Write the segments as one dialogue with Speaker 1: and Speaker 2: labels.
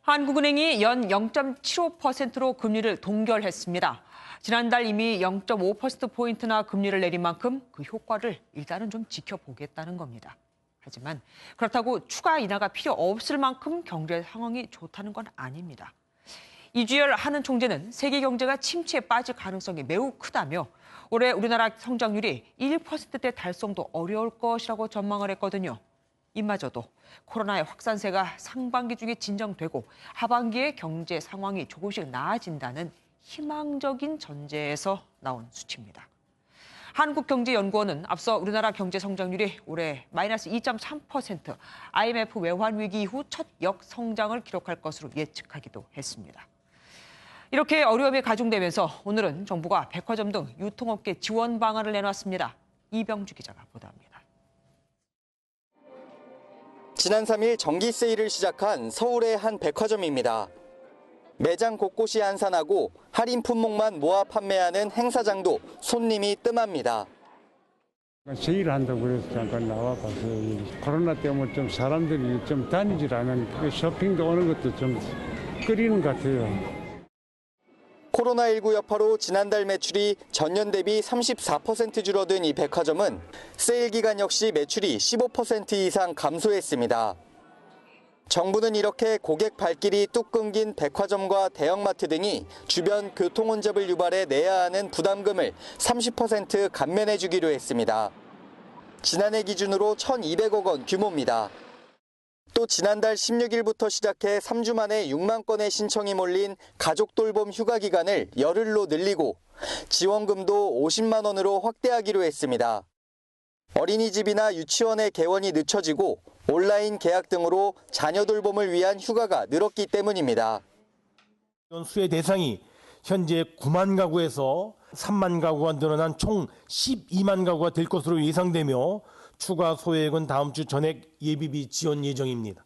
Speaker 1: 한국은행이 연 0.75%로 금리를 동결했습니다. 지난달 이미 0.5%포인트나 금리를 내린 만큼 그 효과를 일단은 좀 지켜보겠다는 겁니다. 하지만 그렇다고 추가 인하가 필요 없을 만큼 경제 상황이 좋다는 건 아닙니다. 이주열 한은 총재는 세계 경제가 침체에 빠질 가능성이 매우 크다며 올해 우리나라 성장률이 1%대 달성도 어려울 것이라고 전망을 했거든요. 이마저도 코로나의 확산세가 상반기 중에 진정되고 하반기에 경제 상황이 조금씩 나아진다는 희망적인 전제에서 나온 수치입니다. 한국경제연구원은 앞서 우리나라 경제 성장률이 올해 마이너스 2.3%, IMF 외환 위기 이후 첫 역성장을 기록할 것으로 예측하기도 했습니다. 이렇게 어려움이 가중되면서 오늘은 정부가 백화점 등 유통업계 지원 방안을 내놨습니다. 이병주 기자가 보도합니다.
Speaker 2: 지난 3일 정기 세일을 시작한 서울의 한 백화점입니다. 매장 곳곳이 한산하고 할인 품목만 모아 판매하는 행사장도 손님이 뜸합니다.
Speaker 3: 세일한다고 그래서 잠깐 나와봤어요. 코로나 때문에 좀 사람들이 좀 다니질 않으니까 쇼핑도 오는 것도 좀 꺼리는 것 같아요.
Speaker 2: 코로나19 여파로 지난달 매출이 전년 대비 34% 줄어든 이 백화점은 세일 기간 역시 매출이 15% 이상 감소했습니다. 정부는 이렇게 고객 발길이 뚝 끊긴 백화점과 대형마트 등이 주변 교통 혼잡을 유발해 내야 하는 부담금을 30% 감면해 주기로 했습니다. 지난해 기준으로 1,200억 원 규모입니다. 또 지난달 16일부터 시작해 3주 만에 6만 건의 신청이 몰린 가족 돌봄 휴가 기간을 열흘로 늘리고 지원금도 50만 원으로 확대하기로 했습니다. 어린이집이나 유치원의 개원이 늦춰지고 온라인 계약 등으로 자녀 돌봄을 위한 휴가가 늘었기 때문입니다.
Speaker 4: 수혜 대상이 현재 9만 가구에서 3만 가구가 늘어난 총 12만 가구가 될 것으로 예상되며 추가 소액은 다음 주 전액 예비비 지원 예정입니다.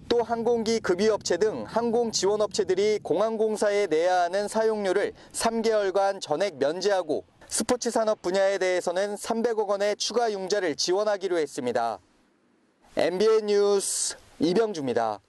Speaker 2: 또 항공기 급유업체 등 항공 지원업체들이 공항공사에 내야 하는 사용료를 3개월간 전액 면제하고 스포츠 산업 분야에 대해서는 300억 원의 추가 융자를 지원하기로 했습니다. MBN 뉴스 이병주입니다.